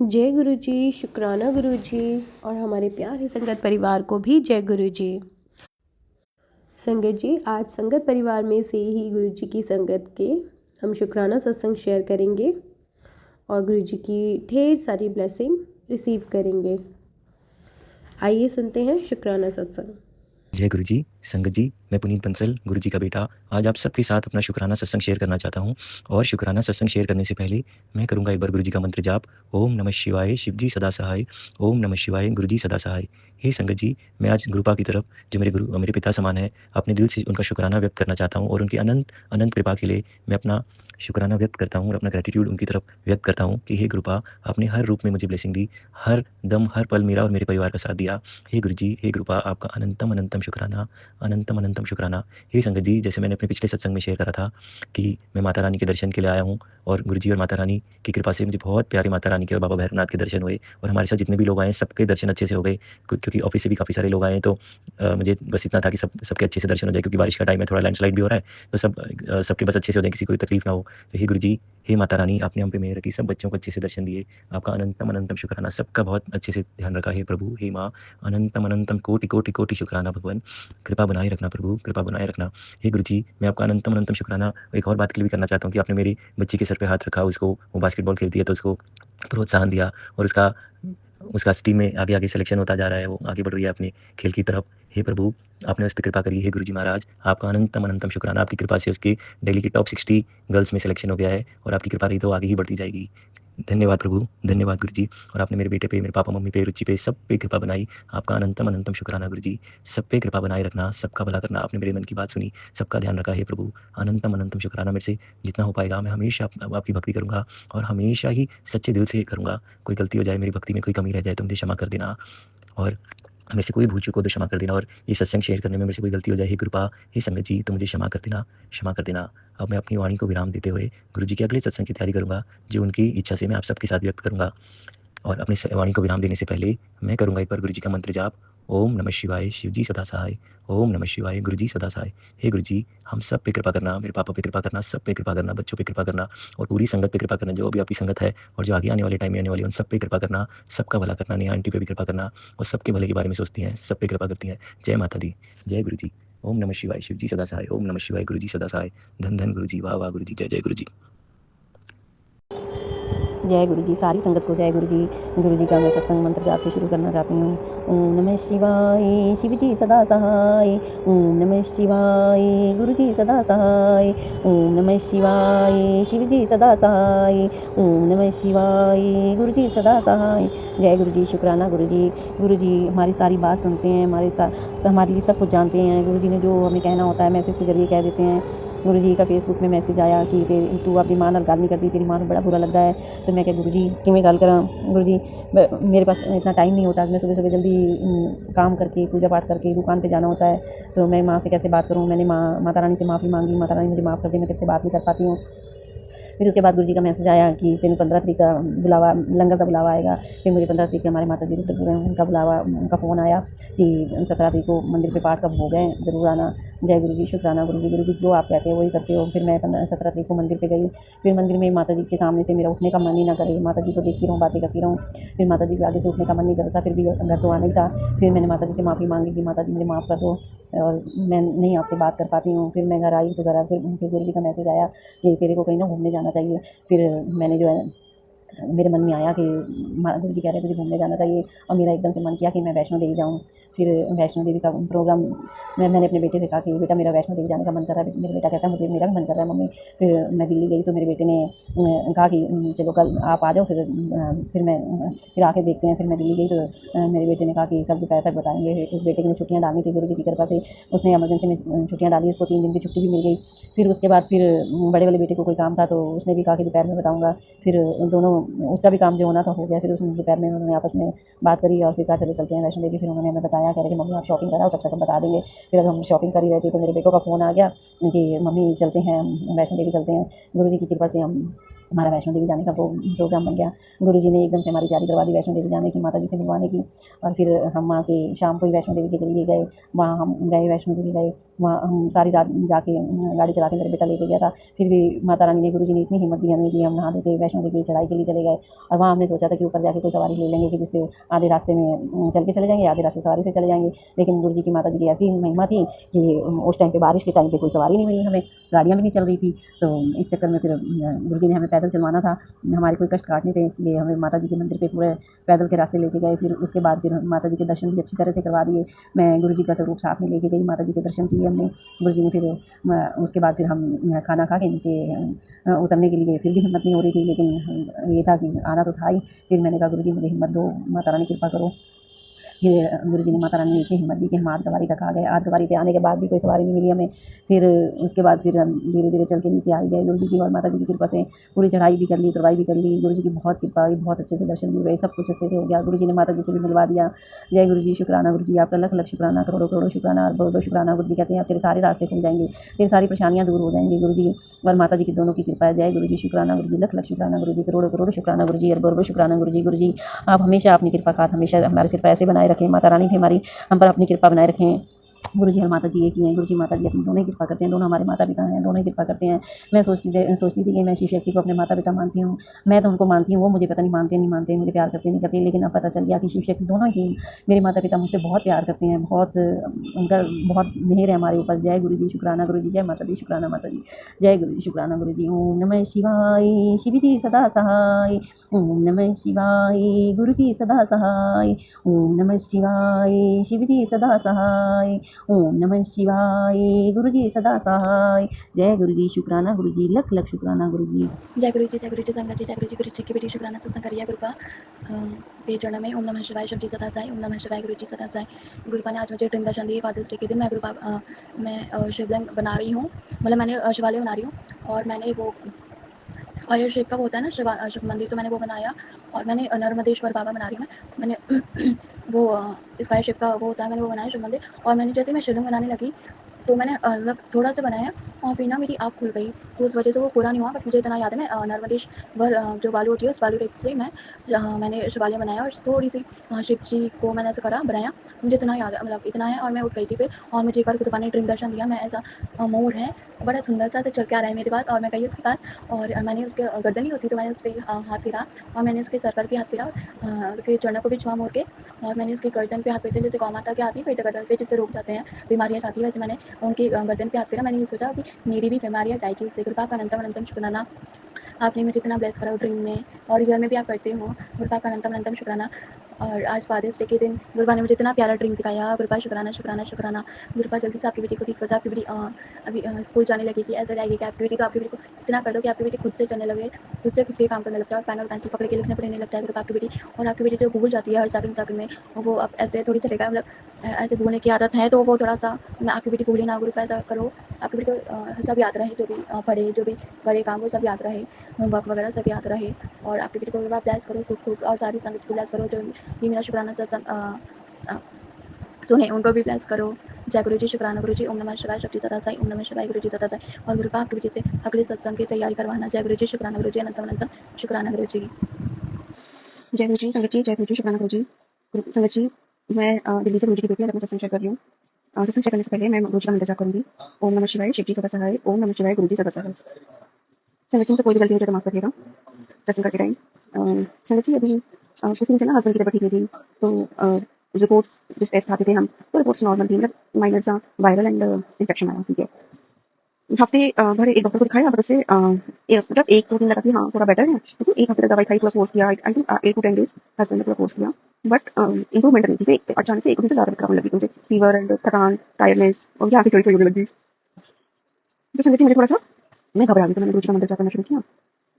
जय गुरु जी, शुक्राना गुरु जी और हमारे प्यारे संगत परिवार को भी जय गुरु जी। संगत जी, आज संगत परिवार में से ही गुरु जी की संगत के हम शुक्राना सत्संग शेयर करेंगे और गुरु जी की ढेर सारी ब्लेसिंग रिसीव करेंगे। आइए सुनते हैं शुक्राना सत्संग। जय गुरु जी, संगत जी, मैं पुनीत बंसल, गुरु जी का बेटा, आज आप सबके साथ अपना शुक्राना सत्संग शेयर करना चाहता हूँ। और शुक्राना सत्संग शेयर करने से पहले मैं करूँगा एक बार गुरु जी का मंत्र जाप। ओम नमः शिवाय, शिव जी सदा सहाय। ओम नमः शिवाय, गुरु जी सदा सहाय। हे संगत जी, मैं आज गुरुपा की तरफ, जो मेरे पिता समान है, अपने दिल से उनका शुक्राना व्यक्त करना चाहता हूँ और उनकी अनंत अनंत कृपा के लिए मैं अपना शुक्राना व्यक्त करता हूँ और अपना ग्रैटिट्यूड उनकी तरफ व्यक्त करता हूँ कि हे गुरुपा, आपने हर रूप में मुझे ब्लेसिंग दी, हर दम हर पल मेरा और मेरे परिवार का साथ दिया। हे गुरु जी, हे गुरुपा, आपका अनंतम अनंतम शुक्राना, अनंतम अनंतम शुक्राना। हे संगत जी, जैसे मैंने अपने पिछले सत्संग में शेयर करा था कि मैं माता रानी के दर्शन के लिए आया हूँ और गुरुजी और माता रानी की कृपा से मुझे बहुत प्यारे माता रानी के और बाबा भैरवनाथ के दर्शन हुए और हमारे साथ जितने भी लोग आए सबके दर्शन अच्छे से हो गए। क्योंकि ऑफिस से भी काफ़ी सारे लोग आए, तो मुझे बस इतना था कि सबके अच्छे से दर्शन हो जाए, क्योंकि बारिश का टाइम है, थोड़ा लैंडस्लाइड भी हो रहा है, तो सबके बस अच्छे से हो जाए, किसी को कोई तकलीफ ना हो। तो हे गुरुजी, हे माता रानी, आपने हम पे मेहर रखी, सब बच्चों को अच्छे से दर्शन दिए, आपका अनंतम अनंतम शुक्राना, सबका बहुत अच्छे से ध्यान रखा। हे प्रभु, हे माँ, अनंतम अनंतम कोटि कोटि कोटि शुक्राना भगवान, कृपा बनाए रखना प्रभु, कृपा बनाए रखना। हे गुरुजी, मैं आपका अनंतम अनंतम शुक्राना एक और बात के लिए भी करना चाहता हूँ कि आपने मेरी बच्ची के सर पे हाथ रखा, उसको वो बास्केटबॉल खेलती है तो उसको प्रोत्साहन दिया और उसका उसका टीम में आगे आगे सिलेक्शन होता जा रहा है, वो आगे बढ़ रही है अपने खेल की तरफ। हे प्रभु, आपने उस पर कृपा करी। हे गुरुजी महाराज, आपका अनंतम अनंतम शुक्राना, आपकी कृपा से उसकी दिल्ली की टॉप 60 गर्ल्स में सिलेक्शन हो गया है और आपकी कृपा रही तो आगे ही बढ़ती जाएगी। धन्यवाद प्रभु, धन्यवाद गुरुजी। और आपने मेरे बेटे पे, मेरे पापा मम्मी पे, रुचि पे, सब पे कृपा बनाई, आपका अनंतम अनंतम शुक्राना गुरुजी। सब पे कृपा बनाए रखना, सबका भला करना, आपने मेरे मन की बात सुनी, सबका ध्यान रखा। हे प्रभु, अनंतम अनंतम शुक्राना। मेरे से जितना हो पाएगा मैं हमेशा आपकी भक्ति करूँगा और हमेशा ही सच्चे दिल से करूँगा। कोई गलती हो जाए, मेरी भक्ति में कोई कमी रह जाए तो मुझे क्षमा कर देना और मेरे से कोई भूल चूक हो तो क्षमा कर देना। और ये सत्संग शेयर करने में मेरे से कोई गलती हो जाए, हे कृपा, हे संगत जी, तो मुझे क्षमा कर देना, क्षमा कर देना। अब मैं अपनी वाणी को विराम देते हुए गुरु जी के अगले सत्संग की तैयारी करूँगा, जो उनकी इच्छा से मैं आप सबके साथ व्यक्त करूँगा। और अपनी वाणी को विराम देने से पहले मैं करूँगा एक बार गुरु जी का मंत्र जाप। ओम नमः शिवाय, शिव जी सदा सहाय। ओम नमः शिवाय, गुरु जी सदा सहाय। हे गुरु जी, हम सब पे कृपा करना, मेरे पापा पे कृपा करना, सब पे कृपा करना, बच्चों पे कृपा करना और पूरी संगत पे कृपा करना, जो अभी आपकी संगत है और जो आगे आने वाले टाइम में आने वाली, उन सब पे कृपा करना, सबका भला करना। नेहा आंटी पे भी कृपा करना और सबके भले के बारे में सोचती हैं, सब पे कृपा करती हैं। जय माता दी, जय गुरु जी। ओम नमः शिवाय, शिव जी सदा सहाय। ओम नमः शिवाय, गुरु जी सदा सहाय। धन धन गुरु जी, वाह वाह गुरु जी, जय जय गुरु जी। जय गुरु जी, सारी संगत को जय गुरु जी। गुरु जी का मैं सत्संग मंत्र जाप से शुरू करना चाहती हूँ। ओम नमः शिवाय, शिव जी सदा सहाय। ओम नमः शिवाय, गुरु जी सदा सहाय। ओम नमः शिवाय, शिव जी सदा सहाय। ओम नमः शिवाय, गुरु जी सदा सहाय। जय गुरु जी, शुक्राना गुरु जी। गुरु जी हमारी सारी बात सुनते हैं, हमारे लिए सब कुछ जानते हैं। गुरु जी ने जो हमें कहना होता है मैसेज के जरिए कह देते हैं। गुरु जी का फेसबुक में मैसेज आया कि तू अपनी माँ नाल गल नहीं करती, तेरी माँ को बड़ा बुरा लगता है। तो मैं क्या गुरु जी किमें गल करा। गुरु जी मेरे पास इतना टाइम नहीं होता, मैं सुबह सुबह जल्दी काम करके पूजा पाठ करके दुकान पे जाना होता है, तो मैं माँ से कैसे बात करूँ। मैंने माता रानी से माफ़ी मांगी, माता रानी मुझे माफ़ कर दे, मैं तेरे से बात नहीं कर पाती हूँ। फिर उसके बाद गुरु जी का मैसेज आया कि तेन 15 तरीक का बुलावा, लंगर का बुलावा आएगा। फिर मुझे 15 तरीक के हमारे माता जी रुद्रपुर हैं, उनका बुलावा, उनका फ़ोन आया कि 17 तरीक को मंदिर पे पाठ का भोग है, ज़रूर आना। जय गुरु जी, शुक्राना गुरु जी जो आप कहते हो वही करते हो। फिर मैं 17 तरीक को मंदिर पे गई। फिर मंदिर में माता जी के सामने से मेरा उठने का मन ही ना करे, माता जी को देखती रहूँ, बातें करती रहूँ। फिर माता जी से आगे से उठने का मन नहीं करता, फिर भी घर तो आना ही था। फिर मैंने माता जी से माफ़ी मांगी कि माता जी मुझे माफ़ कर दो और मैं नहीं आपसे बात कर पाती हूँ। फिर मैं घर आई तो फिर गुरु जी का मैसेज आया कि तेरे को कहीं ना घूमने जाना चाहिए। फिर मैंने जो है मेरे मन में आया कि गुरु जी कह रहे हैं तुझे घूमने जाना चाहिए, और मेरा एकदम से मन किया कि मैं वैष्णो देवी जाऊँ। फिर वैष्णो देवी का प्रोग्राम मैंने अपने बेटे से कहा कि बेटा मेरा वैष्णो देवी जाने का मन कर रहा है। मेरा बेटा कहता है मुझे, मेरा भी मन कर रहा है मम्मी। फिर मैं दिल्ली गई तो मेरे बेटे ने कहा कि चलो कल आप आ जाओ। फिर आके देखते हैं। फिर मैं दिल्ली गई तो मेरे बेटे ने कहा कि कल दोपहर तक बताएंगे। उस बेटे ने छुट्टियाँ डालनी थी, गुरु जी की कृपा से उसने एमरजेंसी में छुट्टियाँ डाली, उसको 3 दिन की छुट्टी भी मिल गई। फिर उसके बाद फिर बड़े वाले बेटे को कोई काम था तो उसने भी कहा कि दोपहर में बताऊँगा। फिर दोनों, उसका भी काम जो होना था हो गया। फिर उसने दोपहर में उन्होंने आपस में बात करी और फिर कहा चलो चलते हैं वैष्णो देवी। फिर उन्होंने हमें बताया, कह रहे कि मम्मी आप शॉपिंग कराओ, तब तक हम बता देंगे। फिर अब हम शॉपिंग कर ही रहे थे तो मेरे बेटों का फ़ोन आ गया कि मम्मी चलते हैं वैष्णो देवी चलते हैं। गुरु जी की कृपा से हम हमारा वैष्णो देवी जाने का प्रोग्राम बन गया। गुरुजी ने एकदम से हमारी तैयारी करवा दी वैष्णो देवी जाने की, माता जी से मिलवाने की। और फिर हम वहाँ से शाम को ही वैष्णो देवी के चले गए। वहाँ हम गए, वैष्णो देवी गए। वहाँ हम सारी रात जाके गाड़ी चला के मेरा बेटा लेके गया था। फिर भी माता रानी ने, गुरुजी ने इतनी हिम्मत दी हमें कि हम नहा धो के वैष्णो देवी की चढ़ाई के लिए चले गए। और वहाँ हमने सोचा था कि ऊपर जाके कोई सवारी ले लेंगे कि जिससे आधे रास्ते में चल के चले जाएंगे, आधे रास्ते सवारी से चले जाएंगे। लेकिन गुरुजी की, माता जी की ऐसी महिमा थी कि उस टाइम पे, बारिश के टाइम पे, कोई सवारी नहीं मिली हमें, गाड़ियाँ भी नहीं चल रही थी। तो इस चक्कर में फिर गुरुजी ने हमें पैदल चलवाना था, हमारे कोई कष्ट काटने थे, इसलिए हमें माता जी के मंदिर पे पूरे पैदल के रास्ते लेके गए। फिर उसके बाद फिर माता जी के दर्शन भी अच्छी तरह से करवा दिए। मैं गुरुजी का स्वरूप साथ में लेके गई, माता जी के दर्शन किए हमने। गुरुजी ने फिर उसके बाद फिर हम खाना खा के नीचे उतरने के लिए, फिर भी हिम्मत नहीं हो रही थी, लेकिन ये था कि आना तो था ही। फिर मैंने कहा गुरुजी मुझे हिम्मत दो, माता रानी कृपा करो। फिर गुरुजी ने, माता रानी ने इतनी हिम्मत दी कि हम आर्धवारी तक आ गए। आर्धवारी पे आने के बाद भी कोई सवारी नहीं मिली हमें। फिर उसके बाद फिर हम धीरे धीरे चल के नीचे आ ही गए। गुरुजी की और माता जी की कृपा से पूरी चढ़ाई भी कर ली, उतरवाई भी कर ली। गुरुजी की बहुत कृपा हुई, बहुत अच्छे से दर्शन भी हुए, सब कुछ अच्छे से हो गया। गुरुजी ने माता जी से भी मिलवा दिया। जय गुरुजी, शुक्राना गुरुजी, आपका लख लख शुक्राना, करोड़ों करोड़ों शुक्राना, और बहुत बहुत शुक्राना। गुरुजी कहते हैं तेरे सारे रास्ते खुल जाएंगे, तेरी सारी परेशानियां दूर हो जाएंगी। गुरुजी और माता जी की दोनों की कृपा है। जय गुरुजी, शुक्राना गुरुजी, लख लख शुक्राना गुरुजी, करोड़ों करोड़ों शुक्राना गुरुजी, और बहुत बहुत शुक्राना गुरुजी। गुरुजी आप हमेशा अपनी कृपा का हमेशा हमारे सिर पर ऐसे बनाए रखें। माता रानी भी हमारी हम पर अपनी कृपा बनाए रखें। गुरुजी और माता जी एक ही हैं। गुरुजी माता जी अपनी दोनों ही कृपा करते हैं, दोनों हमारे माता पिता हैं, दोनों ही कृपा करते हैं। मैं सोचती थी कि मैं शिव शक्ति को अपने माता पिता मानती हूँ, मैं तो उनको मानती हूँ, वो मुझे पता नहीं मानते नहीं मानते, मुझे प्यार करते नहीं करते। लेकिन अब पता चल गया कि शिव शक्ति दोनों ही मेरे माता पिता मुझसे बहुत प्यार करते हैं, बहुत उनका बहुत मेहर है हमारे ऊपर। जय गुरुजी, शुक्राना गुरुजी, जय माता दी, शुक्राना माता जी। जय गुरुजी, शुक्राना गुरुजी। ओम नमः शिवाय, शिव जी सदा सहाय। ओम नमः शिवाय, गुरुजी सदा सहाय। ओम नमः शिवाय, शिव जी सदा सहाय। ओम नमः शिवाय, गुरुजी सदा सहाय। जय गुरुजी, शुक्राना गुरुजी, लख लख शुक्राना गुरुजी। जय गुरु जी, संगत जी, जय गुरु जी की बेटी शुक्राना सत्संग करिए गुरु का पेज जोड़ने में। ओम नमः शिवाय, शिव जी सदा साई। ओम नमः शिवाय, गुरु जी सदा साई। गुरुपा ने आज मुझे ड्रीम दर्शन दिए फादर्स डे के दिन। मैं शिवलिंग बना रही हूँ, मतलब मैंने शिवालय बना रही हूँ। और मैंने वो स्क्वायर शेप का वो होता है ना शिव मंदिर, तो मैंने वो बनाया। और मैंने नर्मदेश्वर बाबा बना रही हूँ मैंने वो स्क्वायर शेप का वो होता है, मैंने वो बनाया शिव मंदिर। और मैंने जैसे मैं शिवलिंग बनाने लगी तो मैंने मतलब थोड़ा सा बनाया और फिर ना मेरी आँख खुल गई, तो उस वजह से वो पूरा नहीं हुआ। बट मुझे इतना याद है, मैं नर्मदेश्वर जो बालू होती है उस बालू रेत से मैंने शिवालय बनाया। और थोड़ी सी शिव जी को मैंने ऐसा करा बनाया, मुझे इतना याद है, मतलब इतना है। और मैं उठ गई थी फिर, और मुझे एक बार कृपा ने ड्रीम दर्शन दिया। मैं ऐसा मोर है, बड़ा सुंदर सा चल के आ रहा है मेरे पास, और मैं गई उसके पास। और मैंने उसके गर्दन ही होती, तो मैंने उस पर हाथ फिरा, और मैंने उसके सर पर भी हाथ फिरा, और उसके चरणों को भी छुआ मोर के। और मैंने उसकी गर्दन पे हाथ फेरते, जैसे गौ माता के हाथ नहीं फेरते गर्दन पे, जिससे रोक जाते हैं बीमारियाँ जाती है, वैसे मैंने उनकी गर्दन पे हाथ फेरा। मैंने ये सोचा कि मेरी भी बीमारियाँ जाएगी इससे। कृपा का अनंतम अनंतम शुक्राना, आपने मुझे इतना ब्लेस करा ड्रीम में, और रियल में भी आप करते हो। कृपा का अनंतम अनंतम शुक्राना। और आज फादर्स डे के दिन गुरुपा ने मुझे इतना प्यारा ड्रीम दिखाया। गुरुपा शुक्राना शुक्राना शुक्राना। गुरुपा जल्दी से आपकी बेटी को ठीक कर दो। आपकी बेटी अभी स्कूल जाने लगेगी, ऐसा जाएगी कि आपकी बेटी, तो आपकी बेटी को इतना कर दो कि आपकी बेटी खुद से चलने लगे, खुद से खुद के काम करने लगता है, और पेन और पेंसिल पकड़ के लिखने पढ़ने लगता है। गुरुपा आपकी बेटी, और आपकी बेटी जो भूल जाती है हर सेकंड सेकंड में, वो अब ऐसे थोड़ी चलेगा, मतलब ऐसे भूलने की आदत है, तो वो थोड़ा सा, आपकी बेटी भूली ना। गुरुपा ऐसा करो, आपकी बेटी को सब याद रहे, जो भी पढ़े, जो भी करे काम, वो सब याद रहे, होमवर्क वगैरह सब याद रहे। और आपकी बेटी को ब्लेस करो खूब खूब, और सारी संगत को ब्लेस करो जो ये मेरा शुक्राना सत्संग सुने, उनको भी ब्लेस करो। जय गुरु जी, शुक्राना गुरु जी। ओम नमः शिवाय, शक्ति सदा साई। ओम नमः शिवाय, गुरु जी सदा साई। और गुरुपा आपकी बेटी से अगले सत्संग की तैयारी करवाना। जय गुरु जी, शुक्राना गुरु जी, अनंतम अनंतम शुक्राना गुरु जी। जय गुरु जी, संगत जी, जय गुरु जी, शुक्राना गुरु जी। संगत जी, मैं दिल्ली से गुरु जी की बेटी अपना सत्संग शेयर कर रही हूँ। सत्संग शेयर करने से पहले मैं गुरु जी का मंत्र जाप करूंगी। ओम नमः शिवाय, शिव जी सदा सहाय। ओम नमः शिवाय, गुरु जी सदा सहाय। संगत जी, मुझसे कोई भी गलती हो जाए तो माफ करिएगा सत्संग करते टाइम। संगत जी, अभी कुछ दिन से ना हस्बैंड की तबीयत ठीक नहीं थी, तो रिपोर्ट्स जिस टेस्ट आते थे हम, तो रिपोर्ट्स नॉर्मल थी, मतलब माइनर सा वायरल एंड इन्फेक्शन आया, ठीक है। हफ्ते भर एक डॉक्टर को दिखाया, पर उसे मतलब 1-2 दिन लगा कि हाँ थोड़ा बेटर है, लेकिन 1 हफ्ते तक दवाई खाई, पूरा कोर्स किया। I think 8 to 10 days husband ने पूरा कोर्स किया, बट इंप्रूवमेंट नहीं थी। फिर अचानक से 1 दिन से ज़्यादा दिक्कत होने लगी, मुझे फीवर एंड थकान, टायर्डनेस, और यहाँ पे थोड़ी होने लगी। तो संगत जी, मुझे थोड़ा सा मैं घबरा गई, तो मैंने गुरु जी का मंत्र जाप करना शुरू किया।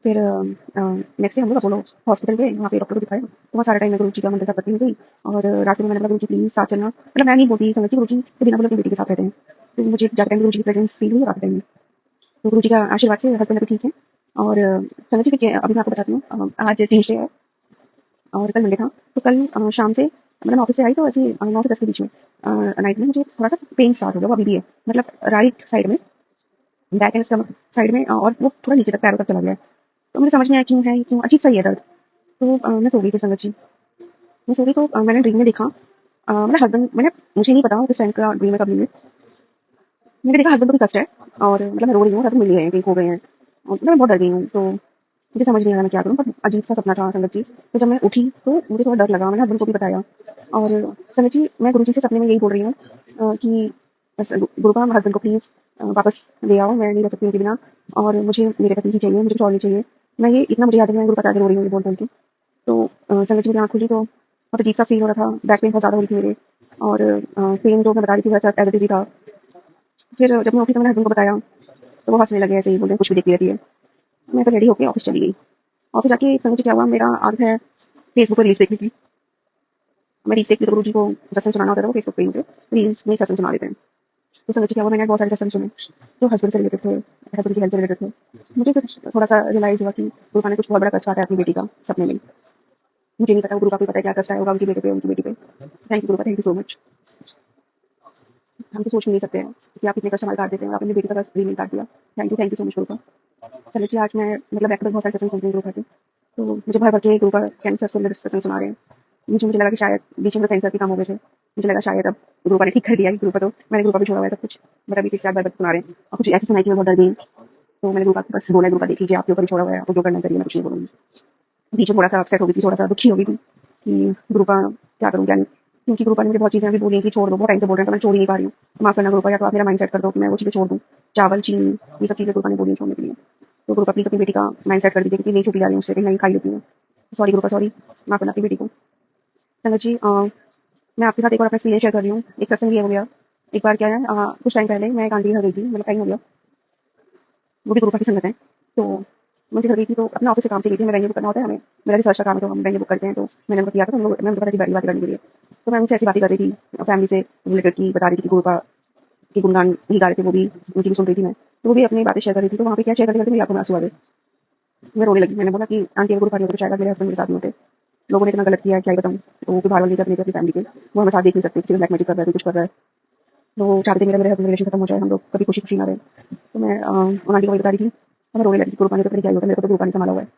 फिर नेक्स्ट डे हम लोग अपोलो हॉस्पिटल गए, वहाँ पे डॉक्टर को दिखाया। तो वहाँ सारा टाइम मैं गुरु जी का मंत्र जाप करती हुई गई, और रास्ते में मैंने बोला गुरु जी प्लीज साथ चलना। मतलब मैं नहीं बोलती संगत जी, गुरु जी तो बिना बोले अपनी बेटी के साथ रहते हैं, तो मुझे जाते टाइम गुरु जी की प्रेजेंस फील हुई रात टाइम में। तो गुरु जी का आशीर्वाद से हस्बैंड अभी ठीक है। और संगत जी, फिर अभी मैं आपको बताती हूँ, आज ट्यूसडे है और कल मंडे था। तो कल शाम से, मतलब मैं ऑफिस से आई तो ऐसे 9 से 10 के बीच में नाइट में मुझे थोड़ा सा पेन स्टार्ट हो गया, वो अभी भी है, मतलब राइट साइड में, बैक एंड स्टमक साइड में, और वो थोड़ा नीचे तक पैरों तक चला गया है। तो मुझे समझ नहीं आया क्यों है, क्यों अजीब-सा ही है दर्द। तो मैं सो गई फिर संगत जी। मैं सो गई तो मैंने ड्रीम में देखा मेरा हस्बैंड मुझे नहीं पता किस टाइम का ड्रीम है कब नहीं है। मैंने देखा हस्बैंड को भी कष्ट है और मतलब मैं रो रही हूँ, हस्बैंड मिल गए हैं, कहीं खो गए हैं और मैं बहुत डर गई हूँ। तो मुझे समझ नहीं आ रहा मैं क्या करूँ, पर अजीब-सा सपना था संगत जी। तो जब मैं उठी तो मुझे थोड़ा डर लगा, मैंने हस्बैंड को भी बताया और संगत जी मैं गुरुजी से सपने में यही बोल रही हूँ कि गुरुपा हस्बैंड को प्लीज़ वापस ले आओ, मैं नहीं रह सकती उनके बिना और मुझे मेरे पति ही चाहिए, मुझे कुछ और नहीं चाहिए। मैं ये इतना मुझे याद है, मैं गुरुपा के आगे रो रही हूँ ये बोल-बोल के। तो संगत जी मेरी आँख खुली तो बहुत अजीब-सा फ़ील हो रहा था, बैक पेन बहुत ज़्यादा हो रही थी मेरे और पेन जो मैं बता रही थी वैसा एज़ इट इज़ ही था। फिर जब मैं उठी तो मैंने हस्बैंड को बताया, तो वो हँसने लगे ऐसे ही, बोले कुछ भी देखती रहती है। मैं फिर रेडी होके ऑफ़िस चली गई। ऑफ़िस जाके संगत जी क्या हुआ, मेरा आदत है फेसबुक पे रील्स देखने की। मैं रील्स देखती तो गुरुजी को सत्संग सुनाना होता था, वो फेसबुक पे मुझे रील्स में सत्संग सुना देते हैं। तो संगत जी क्या हुआ, मैंने बहुत सारे सत्संग सुने, जो हस्बैंड से रिलेटेड थे, हस्बैंड की हेल्थ से रिलेटेड थे। मुझे फिर थोड़ा-सा रियलाइज़ हुआ कि गुरुपा ने कुछ बहुत बड़ा कष्ट काटा है अपनी बेटी का सपने में। मुझे नहीं पता गुरुपा को पता है क्या कष्ट आया होगा उनकी बेटे पे, उनकी बेटी पे। थैंक यू गुरुपा, थैंक यू सो मच। हम तो सोच भी नहीं सकते हैं कि आप इतने कष्ट हमारे काट देते हैं और आपने अपनी बेटी का कष्ट भी नहीं काट दिया। Thank you so much गुरुपा। संगत जी आज मैं मतलब बैक टू बैक बहुत सारे सत्संग सुन रही हूँ गुरुपा के। तो मुझे भर-भर के गुरुपा कैंसर से रिलेटेड सत्संग सुना रहे हैं। मुझे लगा कि शायद बीच में कैंसर भी कम हो गए थे। मुझे लगा शायद अब गुरुपा ने ठीक कर दिया कि गुरुपा तो मैंने गुरुपा भी छोड़ा हुआ है सब कुछ। बट अभी 3-4 बार सुना रहे हैं और कुछ ऐसे सुनाई कि मैं बहुत डर गई। तो मैंने गुरुपा को बस बोला, गुरुपा देख लीजिए आपके ऊपर ही छोड़ा हुआ है, आपको जो करना करिए, मैं कुछ नहीं बोलूँगी। बीच में थोड़ा-सा अपसेट हो गई थी, थोड़ा-सा दुखी हो गई थी कि गुरुपा क्या करूँ क्या नहीं। क्योंकि गुरुपा ने मुझे बहुत चीज़ें अभी बोली हैं कि छोड़ दो, बहुत टाइम से बोल रहे हैं, तो मैं छोड़ ही नहीं पा रही हूँ। माफ़ करना गुरुपा, या तो आप मेरा माइंड सेट कर दो कि मैं वो चीज़ें छोड़ दूँ। चावल, चीनी ये सब चीज़ें गुरुपा ने बोली हैं छोड़ने के लिए। तो गुरुपा प्लीज़ अपनी बेटी का माइंड सेट कर दीजिए क्योंकि नहीं छूटी जा रही हूँ उससे, कहीं नहीं खाई लेती हूँ। सॉरी गुरुपा, सॉरी, माफ़ करना अपनी बेटी को। संगत जी मैं आपके साथ एक और अपना एक्सपीरियंस शेयर कर रही हूँ। एक सत्संग ये हो गया। एक बार क्या है कुछ टाइम पहले मैं एक आंटी के घर गई थी, मतलब टाइम हो गया। वो भी गुरुपा की संगत है। तो मैं उनके घर गई थी तो अपने ऑफ़िस से काम से गई थी, हमें वेन्यू बुक करना होता है हमें। मेरा रिसर्च का काम है तो हम वेन्यू बुक करते हैं, तो मैंने उनको किया था, मैं उनको ऐसी बातें करने के लिए। तो मैं उनसे ऐसी बातें कर रही थी फैमिली से रिलेटेड की, बता रही थी कि गुरुपा के गुणगान ही गा रहे थे, वो भी उनकी भी सुन रही थी मैं। तो वो भी अपनी बातें शेयर कर रही थी, तो वहाँ पे क्या शेयर करते-करते मेरी आँखों में आँसू आ गए। मैं रोने लगी। मैंने बोला कि आंटी अगर गुरुपा नहीं होते तो शायद आज मेरे हस्बैंड मेरे साथ नहीं होते। लोगों ने इतना गलत किया है, क्या ही बताऊँ। लोगों के भाड़ नहीं करने थे अपनी फैमिली के। वो हमें साथ देख नहीं सकते, किसी को ब्लैक मैजिक कर रहा है, कोई कुछ कर रहा है। तो वो चाहते थे मेरे हस्बैंड रिलेशन खत्म हो जाए, हम लोग कभी खुशी-खुशी ना रहें। तो मैं उन आंटी को वही बता रही थी और मैं रोने लगी, गुरुपा नहीं होते तो क्या ही होता, मेरे को तो गुरुपा ने संभाला हुआ है।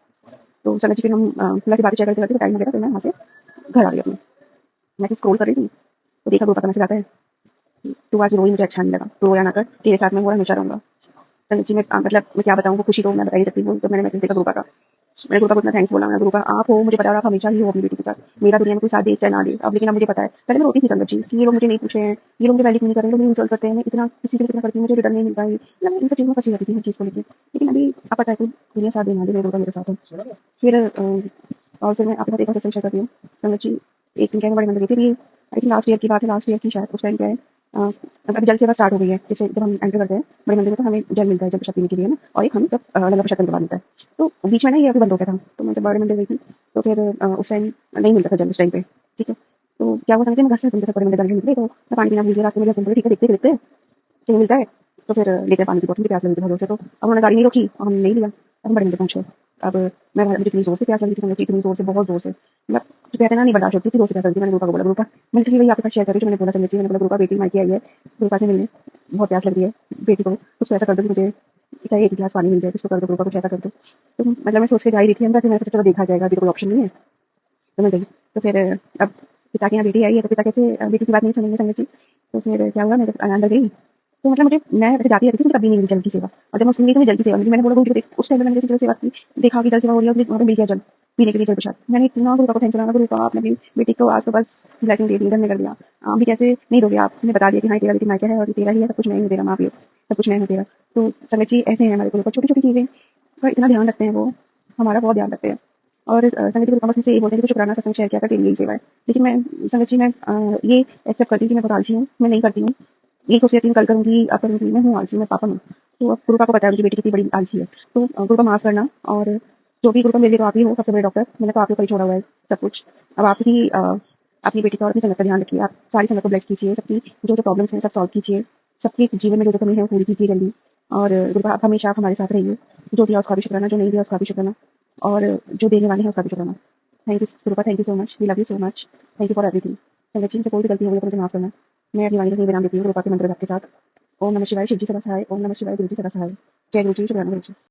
तो संगत जी फिर हम ऐसी बातें शेयर करते-करते टाइम हो गया था, फिर मैं वहाँ से घर आ गई अपने। मैं ऐसे स्क्रॉल कर रही थी, तो देखा गुरुपा का मैसेज आता है, "तू आज रोई मुझे अच्छा नहीं लगा, तू रोया ना कर, तेरे साथ मैं हूँ और हमेशा रहूँगा।" संगत जी मतलब मैं क्या बताऊँ, वो खुशी तो मैं बता ही नहीं सकती हूँ। तो मैंने मैसेज देखा गुरुपा का। मैंने गुरुपा को इतना थैंक्स बोला, मैंने गुरुपा आप हो, मुझे पता है आप हमेशा ही हो अपनी बेटी के साथ। मेरा दुनिया में कोई साथ दे चाहे ना दे, अब लेकिन अब मुझे पता है। पहले मैं रोती थी संगत जी कि ये लोग मुझे नहीं पूछ रहे हैं, ये लोग मुझे वैल्यू क्यों नहीं कर रहे हैं, लोग मुझे इंसल्ट करते हैं, मैं इतना किसी के लिए कितना करती हूँ, मुझे रिटर्न नहीं मिलता है। मतलब मैं इन सब चीज़ों में फँसी रहती थी हर चीज़ को लेके। लेकिन अभी अब पता है कि दुनिया साथ दे ना दे, मेरे गुरुपा मेरे साथ है। फिर और फिर मैं आपके साथ एक और सत्संग शेयर करती हूँ। संगत जी एक दिन क्या है, मैं बड़े मंदिर गई थी, अभी आई थिंक लास्ट ईयर की बात है, लास्ट ईयर की शायद। उस टाइम क्या है अभी जल सेवा स्टार्ट हो गई है। जैसे जब हम एंटर करते हैं बड़े मंदिर में तो हमें जल मिलता है, जल प्रसाद पीने के लिए ना, और एक हम जब लंगर प्रसाद करने के बाद मिलता है। तो बीच में ना ये अभी बंद हो गया था, तो मैं जब बड़े मंदिर गई थी तो फिर उस टाइम नहीं मिलता था जल उस टाइम पे, ठीक है। तो क्या हुआ था कि मैं घर से हस्बैंड के साथ बड़े मंदिर जाने निकली, तो मैं पानी पीना भूल गई रास्ते में। हस्बैंड बोले ठीक है देखते कहीं मिलता है। तो फिर लेकर पानी की बोतल, मुझे प्यास लगी थी बहुत जोर से, तो अब उन्होंने गाड़ी नहीं रोकी और हमने नहीं लिया। अब हम बड़े मंदिर पहुँच गए। अब मुझे इतनी ज़ोर से प्यास लगी थी संगत जी, इतनी ज़ोर से, बहुत ज़ोर से, मतलब जो कहते हैं ना नहीं बर्दाश्त होती, इतनी ज़ोर से प्यास लगी थी। मैंने गुरुपा को बोला, गुरुपा मैं लिटरली वही आपके साथ शेयर कर रही हूँ, जो मैंने बोला संगत जी। मैंने बोला गुरुपा बेटी मायके आई है, गुरुपा से मिलने बहुत प्यास लग रही है, बेटी को कुछ ऐसा कर दो कि मुझे चाहे एक गिलास पानी मिल जाए, कुछ तो कर दो गुरुपा, कुछ ऐसा कर दो। तो मतलब मैं सोच के जा ही रही थी अंदर, फिर मैंने सोचा चलो देखा जाएगा, अभी तो कोई ऑप्शन नहीं है। तो मैं गई। तो फिर अब पिता के यहाँ बेटी आई है, तो पिता कैसे बेटी की बात नहीं सुनेंगे संगत जी। तो फिर क्या हुआ, मैं जब अंदर गई तो मतलब मैं वैसे जाती रहती थी, मुझे कभी नहीं मिली जल की सेवा। और जब मैं उसमें गई तो मुझे जल की सेवा मिली। मैंने बोला गुरुजी को देख, उस टाइम पे मैंने जैसे जल सेवा की, देखा कि जल सेवा हो रही है और मुझे वहाँ पे मिल गया जल पीने के लिए, जल प्रसाद। मैंने इतना गुरुपा को थैंक्स बोला, गुरुपा आपने अपनी बेटी को आज तो बस ब्लेसिंग दे दी, धन्य कर दिया। आप भी कैसे नहीं दोगे, आपने बता दिया कि हाँ तेरा बेटी मायका है और तेरा ही है, सब कुछ मैं ही हूँ तेरा, माँ भी हो, सब कुछ मैं हूँ तेरा। तो संगत जी ऐसे हैं हमारे गुरुपा, छोटी-छोटी चीज़ें पर इतना ध्यान रखते हैं वो, हमारा बहुत ध्यान रखते हैं। और संगत जी गुरुपा बस मुझसे यही बोलते हैं कि तू शुक्राना सत्संग शेयर किया कर, तेरी यही सेवा है। लेकिन मैं संगत जी मैं ये एक्सेप्ट करती हूँ कि मैं बहुत आलसी हूँ, मैं नहीं करती हूँ। यही सोच रही थी कल करूँगी, अब करूँगी, मैं हूँ आलसी, मैं पापा हूँ। तो अब गुरुपा को पता है उनकी बेटी कितनी बड़ी आलसी है। तो गुरुपा माफ़ करना, और जो भी गुरुपा मेरे लिए तो आप ही हो सबसे बड़े डॉक्टर, मैंने तो आपके ऊपर ही छोड़ा हुआ है सब कुछ। अब आप ही अपनी बेटी का और अपनी संगत का ध्यान रखिए, आप सारी संगत को ब्लेस कीजिए, सबकी जो प्रॉब्लम्स हैं सब सॉल्व कीजिए, सबके जीवन में जो कमी है वो पूरी कीजिए जल्दी। और गुरुपा आप हमेशा आप हमारे साथ रहिए, जो दिया उसका भी शुक्राना, जो नहीं दिया उसका भी शुक्राना, और जो देने वाले हैं उसका भी शुक्राना। थैंक यू गुरुपा, thank you so much, we love you so much, thank you for everything. संगत जी से कोई भी गलती हो गई तो मुझे माफ़ करना। मैं अपनी वाणी को विराम देती हूँ गुरुपा के मंत्र जाप के साथ। ओम नमः शिवाय, शिव जी सदा सहाय, ओम नमः शिवाय, गुरु जी सदा सहाय। जय गुरु जी, शुक्राना गुरु जी।